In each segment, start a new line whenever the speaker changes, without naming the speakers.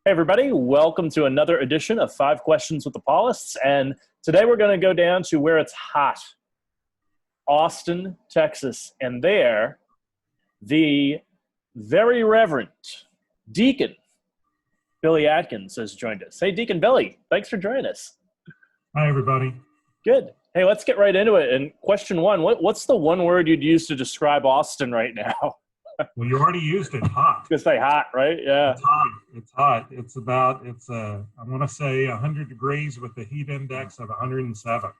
Hey everybody, welcome to another edition of 5 Questions with the Paulists, and today we're going to go down to where it's hot, Austin, Texas, and there, the very Reverend Deacon Billy Atkins has joined us. Hey Deacon Billy, thanks for joining us.
Hi everybody.
Good. Hey, let's get right into it. And question one, what's the one word you'd use to describe Austin right now?
Well, you already used it, hot.
Just say hot, right? Yeah.
It's hot. It's hot. I want to say 100 degrees with the heat index of 107.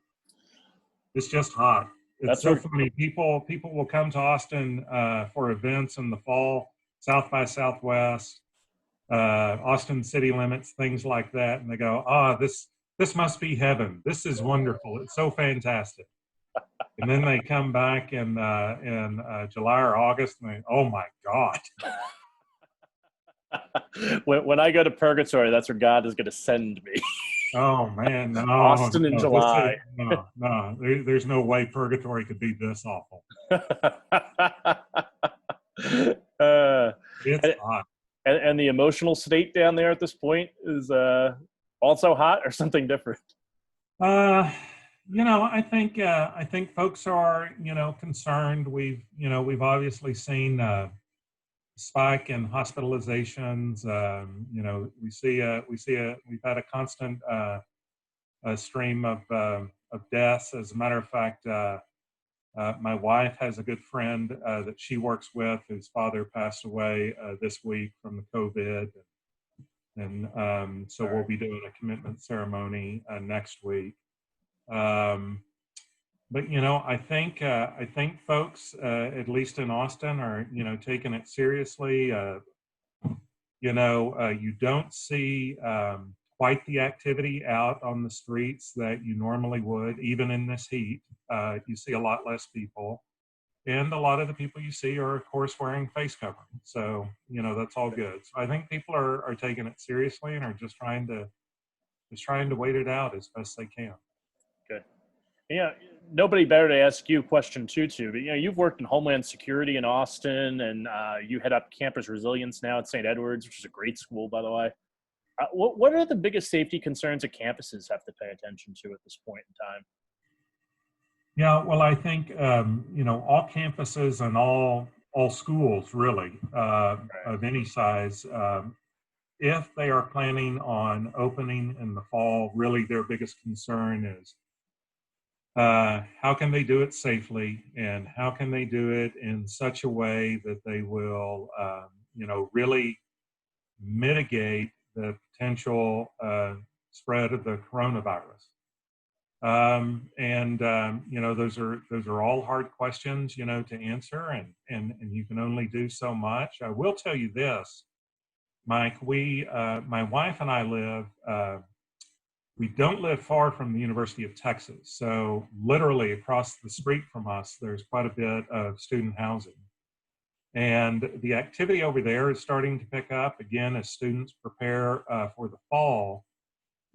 It's just hot. It's so funny. People will come to Austin for events in the fall, South by Southwest, Austin city limits, things like that, and they go, this must be heaven. This is wonderful. It's so fantastic. And then they come back in July or August, and oh my God!
when I go to purgatory, that's where God is going to send me.
Oh man, no!
Austin in July.
There's no way purgatory could be this awful. It's hot.
And the emotional state down there at this point is also hot, or something different.
I think folks are, concerned. We've obviously seen a spike in hospitalizations. We've had a constant stream of deaths. As a matter of fact, my wife has a good friend that she works with whose father passed away this week from the COVID, and so we'll be doing a commitment ceremony next week. But I think folks, at least in Austin, are taking it seriously. You don't see quite the activity out on the streets that you normally would, even in this heat. You see a lot less people, and a lot of the people you see are, of course, wearing face covering. So that's all good. So I think people are taking it seriously and are just trying to wait it out as best they can.
Good. Nobody better to ask you question two, but you've worked in Homeland Security in Austin, and you head up campus resilience now at St. Edward's, which is a great school, by the way. What are the biggest safety concerns that campuses have to pay attention to at this point in time?
Yeah, well, I think all campuses and all schools really of any size, if they are planning on opening in the fall, really their biggest concern is how can they do it safely, and how can they do it in such a way that they will, really mitigate the potential spread of the coronavirus. Those are all hard questions, to answer, and you can only do so much. I will tell you this, Mike. My wife and I live. We don't live far from the University of Texas, so literally across the street from us, there's quite a bit of student housing. And the activity over there is starting to pick up again as students prepare for the fall.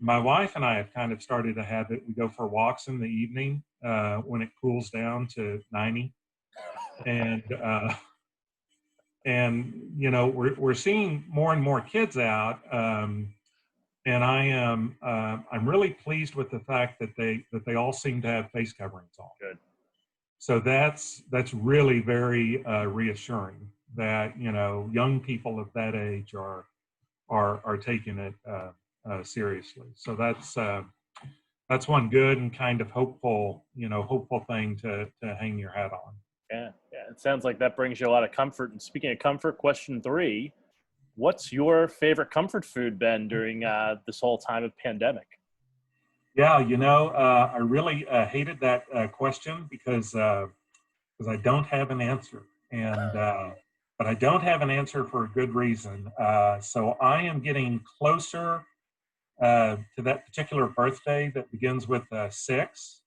My wife and I have kind of started a habit. We go for walks in the evening when it cools down to 90. We're seeing more and more kids out. And I'm really pleased with the fact that they all seem to have face coverings on.
Good.
So that's really very reassuring that young people of that age are taking it seriously. So that's one good and kind of hopeful thing to hang your hat on.
Yeah. It sounds like that brings you a lot of comfort. And speaking of comfort, question 3. What's your favorite comfort food been during this whole time of pandemic?
Yeah, I really hated that question because I don't have an answer, but I don't have an answer for a good reason. So I am getting closer to that particular birthday that begins with 6.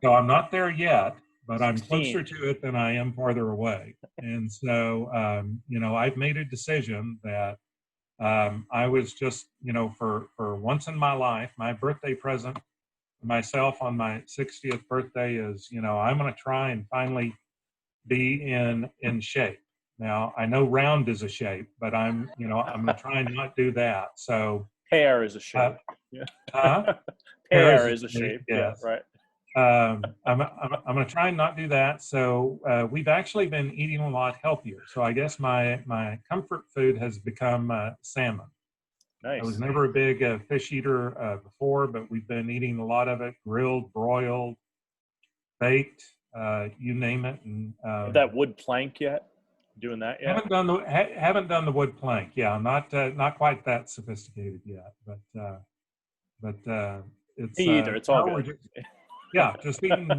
So I'm not there yet, but 16. I'm closer to it than I am farther away. And so, I've made a decision that I was just, for once in my life, my birthday present to myself on my 60th birthday is, I'm going to try and finally be in shape. Now, I know round is a shape, but I'm going to try and not do that. So,
Pear is a shape. Yeah.
pear
Pear is a shape.
yes.
Yeah, right.
I'm going to try and not do that. So we've actually been eating a lot healthier. So I guess my comfort food has become salmon.
Nice.
I was never a big fish eater before, but we've been eating a lot of it, grilled, broiled, baked, you name it. And
that wood plank yet? Doing that yet?
Haven't done the wood plank. Yeah, not quite that sophisticated yet, but it's
Me either. It's all good.
Just eating,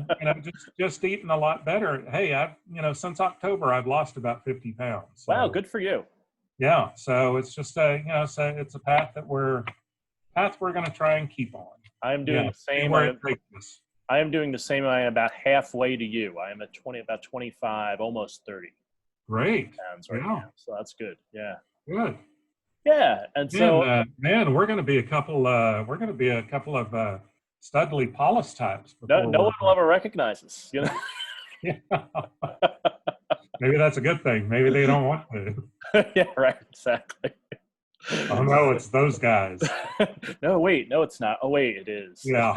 just eating a lot better. Hey, since October I've lost about 50 pounds. So,
wow, good for you.
Yeah, so it's just so it's a path we're going to try and keep on.
I am doing the same. I am doing the same. I am about halfway to you. I am at about 25, almost 30.
Great.
Pounds right now. So that's good. Yeah.
Good.
Yeah, and so
we're going to be a couple. We're going to be a couple of studly Paulist types.
No one will ever recognize us. You know.
Yeah. Maybe that's a good thing. Maybe they don't want to.
Yeah. Right. Exactly.
Oh no, it's those guys.
No, wait. No, it's not. Oh, wait, it is.
Yeah.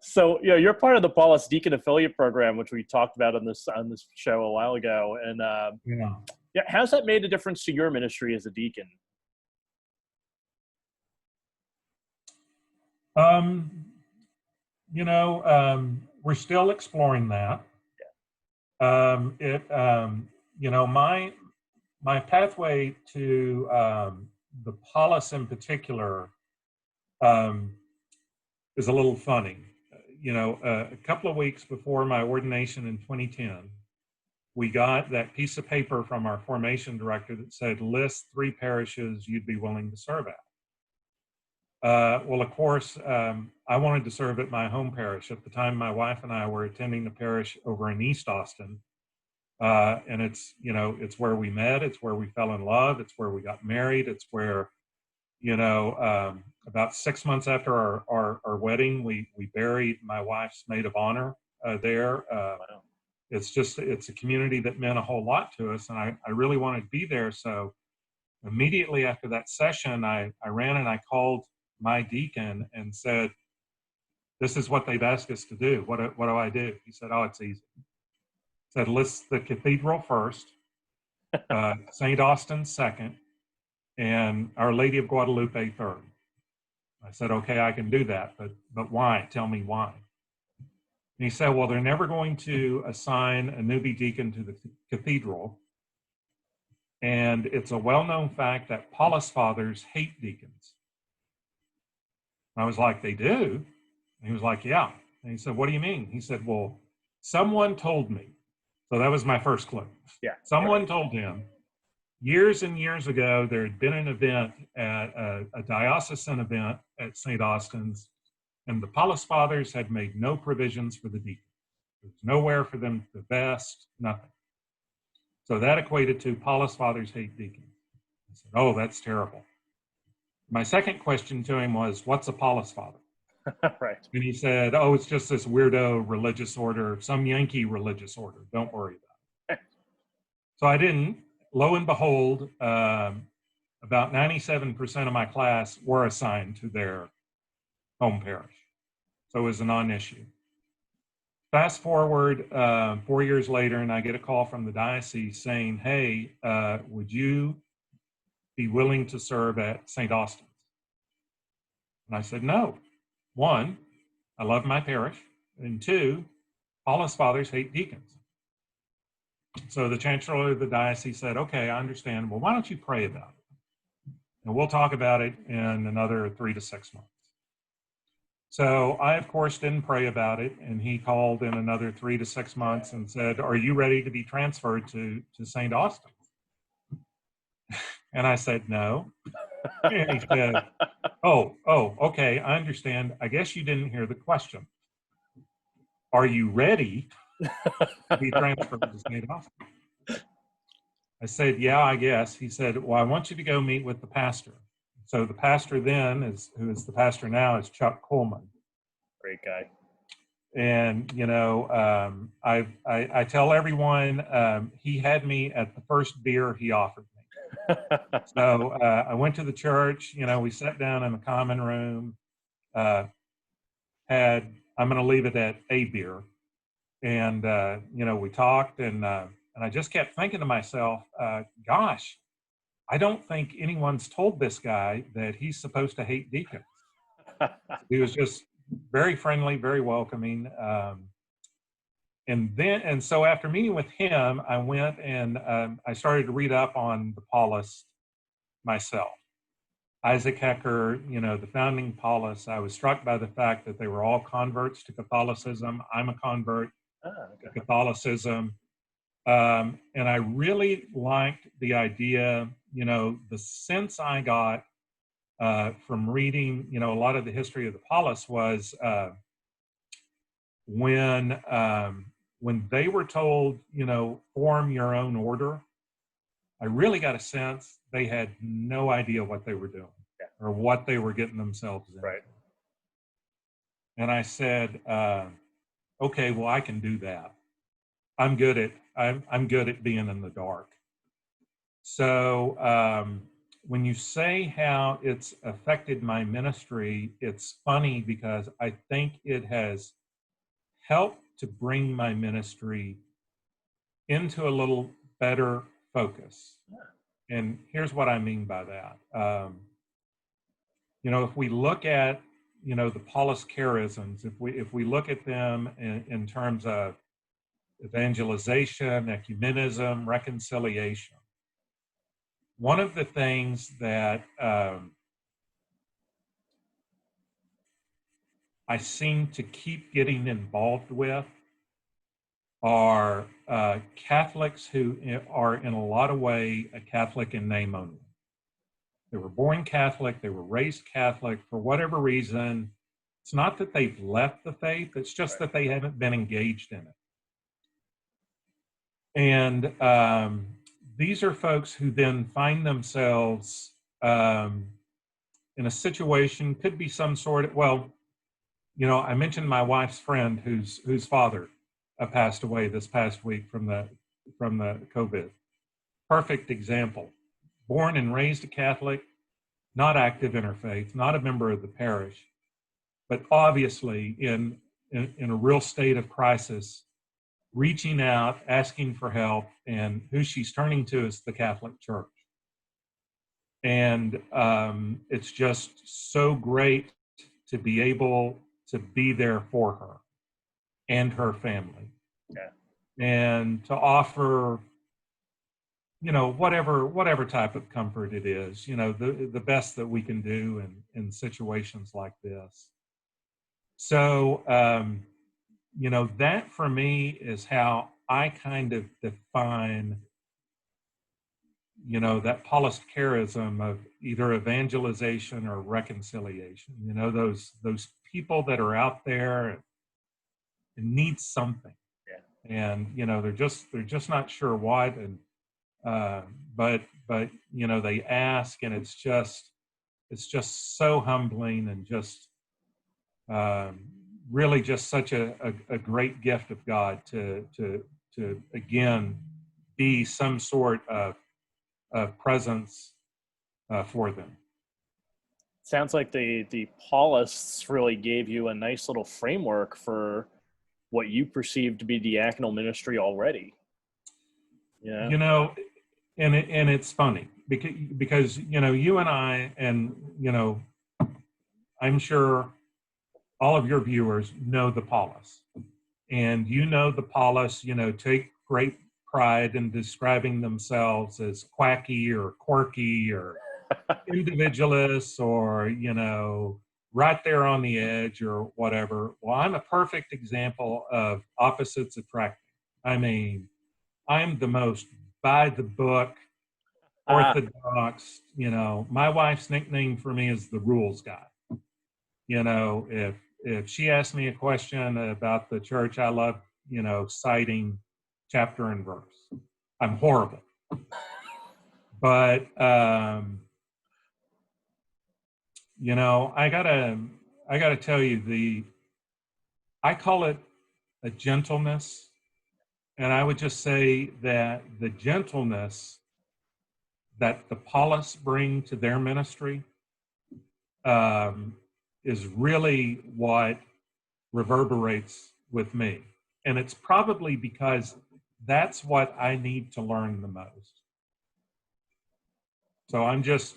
So, you're part of the Paulist Deacon affiliate program, which we talked about on this show a while ago. And how's that made a difference to your ministry as a deacon?
We're still exploring that. My pathway to the Paulist in particular is a little funny. A couple of weeks before my ordination in 2010, we got that piece of paper from our formation director that said, list 3 parishes you'd be willing to serve at. Well, of course, I wanted to serve at my home parish. At the time, my wife and I were attending the parish over in East Austin. And it's where we met. It's where we fell in love. It's where we got married. It's where, about 6 months after our wedding, we buried my wife's maid of honor there.
Wow.
It's a community that meant a whole lot to us. And I really wanted to be there. So immediately after that session, I ran and I called my deacon and said, this is what they've asked us to do. What do I do? He said, oh, it's easy. He said, list the cathedral first, St. Austin second, and Our Lady of Guadalupe third. I said, okay, I can do that, but why? Tell me why. And he said, well, they're never going to assign a newbie deacon to the cathedral. And it's a well-known fact that Paulist Fathers hate deacons. And I was like, they do? And he was like, yeah. And he said, what do you mean? He said, well, someone told me. So that was my first clue.
Yeah.
Someone told him years and years ago, there had been an event at a diocesan event at St. Austin's, and the Paulist Fathers had made no provisions for the deacons. There was nowhere for them to vest, nothing. So that equated to Paulist Fathers hate deacons. I said, oh, that's terrible. My second question to him was, what's a Paulist Father?
Right.
And he said, oh, it's just this weirdo religious order, some Yankee religious order. Don't worry about it. So I didn't. Lo and behold, about 97% of my class were assigned to their home parish. So it was a non-issue. Fast forward 4 years later, and I get a call from the diocese saying, hey, would you be willing to serve at St. Austin's? And I said, no. 1, I love my parish. And 2, Paulist Fathers hate deacons. So the chancellor of the diocese said, okay, I understand. Well, why don't you pray about it? And we'll talk about it in another 3 to 6 months. So I, of course, didn't pray about it. And he called in another 3 to 6 months and said, are you ready to be transferred to St. Austin? And I said, no. And he said, oh, okay, I understand. I guess you didn't hear the question. Are you ready to be transferred to St. Austin? I said, yeah, I guess. He said, well, I want you to go meet with the pastor. So the pastor then, who is the pastor now, is Chuck Coleman.
Great guy.
And, I tell everyone he had me at the first beer he offered me. So I went to the church, we sat down in the common room, I'm going to leave it at a beer. And, we talked and I just kept thinking to myself, gosh, I don't think anyone's told this guy that he's supposed to hate deacons. He was just very friendly, very welcoming. And so after meeting with him, I went and I started to read up on the Paulists myself. Isaac Hecker, the founding Paulists, I was struck by the fact that they were all converts to Catholicism. I'm a convert to Catholicism. And I really liked the idea, the sense I got from reading, a lot of the history of the Paulists was when they were told, form your own order, I really got a sense they had no idea what they were doing or what they were getting themselves into.
Right.
And I said, okay, well, I can do that. I'm good at being in the dark. So when you say how it's affected my ministry, it's funny because I think it has helped to bring my ministry into a little better focus. And here's what I mean by that. If we look at, the Paulist charisms, if we look at them in terms of evangelization, ecumenism, reconciliation, one of the things that I seem to keep getting involved with are Catholics who are in a lot of way a Catholic in name only. They were born Catholic, they were raised Catholic for whatever reason. It's not that they've left the faith, it's just that they haven't been engaged in it. And these are folks who then find themselves in a situation, could be some sort of, I mentioned my wife's friend whose father passed away this past week from the COVID. Perfect example. Born and raised a Catholic, not active in her faith, not a member of the parish, but obviously in a real state of crisis, reaching out, asking for help, and who she's turning to is the Catholic Church. And it's just so great to be able to be there for her and her family.
Yeah.
And to offer, whatever type of comfort it is, the best that we can do in situations like this. So, that for me is how I kind of define, that Paulist charism of either evangelization or reconciliation, those people that are out there and need something. Yeah. And, they're just not sure what, and, but, they ask, and it's just so humbling and just, really just such a great gift of God to again, be some sort of presence for them.
Sounds like the Paulists really gave you a nice little framework for what you perceive to be diaconal ministry already. Yeah.
And it's funny because you and I, and I'm sure all of your viewers know the Paulists, and the Paulists take great pride in describing themselves as quacky or quirky or individualists or right there on the edge or whatever. Well, I'm a perfect example of opposites attracting. I mean, I'm the most by the book, orthodox. My wife's nickname for me is the rules guy. If she asks me a question about the church, I love citing chapter and verse. I'm horrible, but I gotta tell you, I call it a gentleness. And I would just say that the gentleness that the Paulists bring to their ministry is really what reverberates with me. And it's probably because that's what I need to learn the most. So I'm just,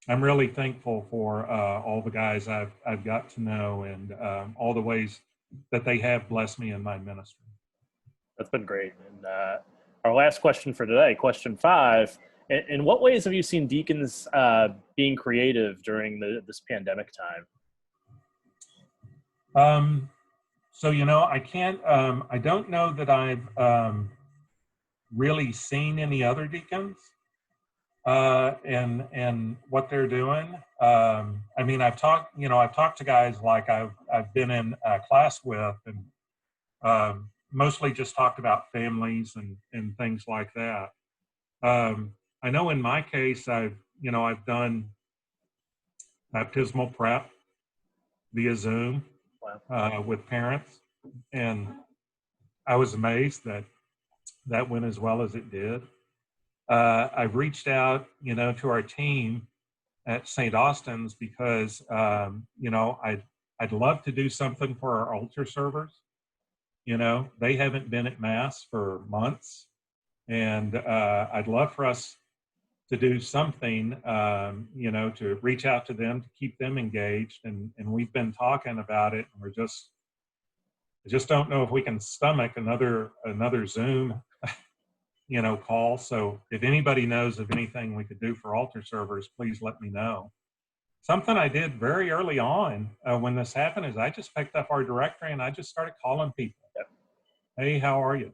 I'm really thankful for all the guys I've got to know and all the ways that they have blessed me in my ministry.
That's been great. And our last question for today, question 5. In what ways have you seen deacons being creative during this pandemic time?
So, I can't, I don't know that I've really seen any other deacons and what they're doing. I mean, I've talked to guys like I've been in class with and mostly just talked about families and things like that. I know in my case, I've done baptismal prep via Zoom with parents, and I was amazed that went as well as it did. I've reached out, to our team at St. Austin's because, I'd love to do something for our altar servers. They haven't been at Mass for months, and I'd love for us to do something, to reach out to them, to keep them engaged. And we've been talking about it, and I just don't know if we can stomach another Zoom, call. So if anybody knows of anything we could do for altar servers, please let me know. Something I did very early on when this happened is I just picked up our directory and I just started calling people. Hey, how are you?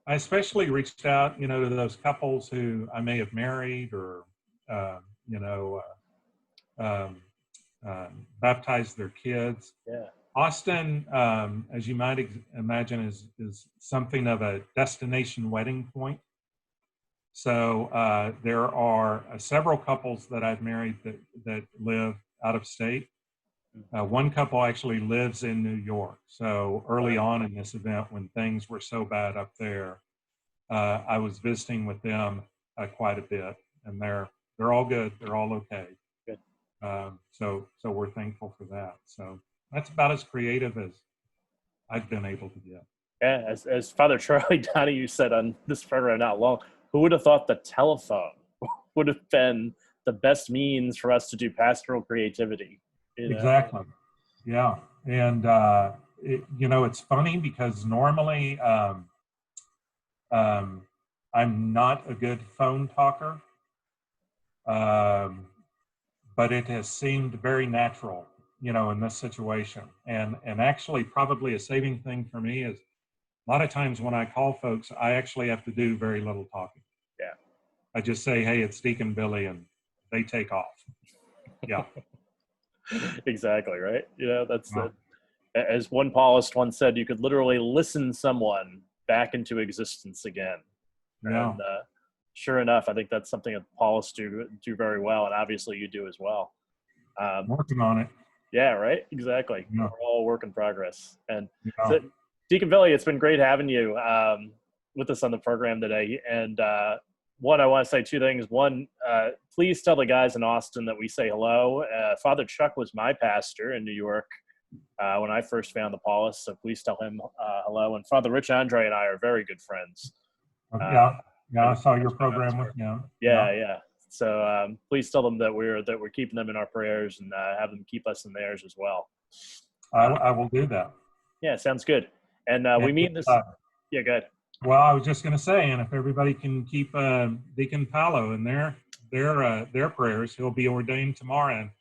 I especially reached out, to those couples who I may have married or, baptized their kids.
Yeah.
Austin, as you might imagine, is something of a destination wedding point. So there are several couples that I've married that live out of state. One couple actually lives in New York. So early on in this event, when things were so bad up there, I was visiting with them quite a bit, and they're all good. They're all okay.
Good.
So we're thankful for that. So that's about as creative as I've been able to get.
Yeah, as Father Charlie Donahue said on this program not long, who would have thought the telephone would have been the best means for us to do pastoral creativity?
Exactly. Yeah. And, it's funny because normally I'm not a good phone talker, but it has seemed very natural, in this situation. And actually probably a saving thing for me is a lot of times when I call folks, I actually have to do very little talking.
Yeah.
I just say, hey, it's Deacon Billy, and they take off. Yeah.
Exactly, right? That's as one Paulist once said, you could literally listen someone back into existence again.
Yeah.
And sure enough, I think that's something that Paulists do very well, and obviously you do as well.
Working on it.
Yeah, right? Exactly.
Yeah.
We're all work in progress. And
Yeah.
so, Deacon Billy, it's been great having you with us on the program today. And one, I want to say 2 things. One, please tell the guys in Austin that we say hello. Father Chuck was my pastor in New York when I first found the Paulist, so please tell him hello. And Father Rich Andre and I are very good friends.
Yeah, I saw your program with him.
Yeah. So please tell them that we're keeping them in our prayers and have them keep us in theirs as well.
I will do that.
Yeah, sounds good. And we meet this. Yeah, go ahead.
Well, I was just going to say, and if everybody can keep Deacon Paolo in their prayers, he'll be ordained tomorrow. And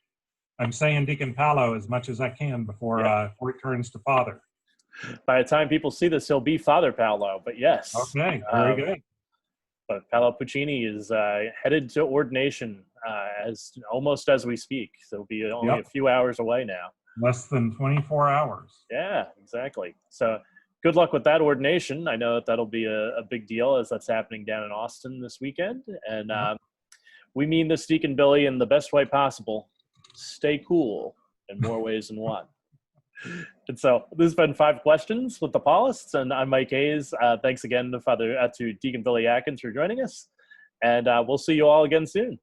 I'm saying Deacon Paolo as much as I can before it turns to Father.
By the time people see this, he'll be Father Paolo. But yes.
Okay, very good.
But Paolo Puccini is headed to ordination almost as we speak. So it'll be only a few hours away now.
Less than 24 hours.
Yeah, exactly. So good luck with that ordination. I know that'll be a big deal as that's happening down in Austin this weekend. And we mean this, Deacon Billy, in the best way possible. Stay cool in more ways than one. And so this has been 5 Questions with the Paulists, and I'm Mike Hayes. Thanks again to Deacon Billy Atkins for joining us, and we'll see you all again soon.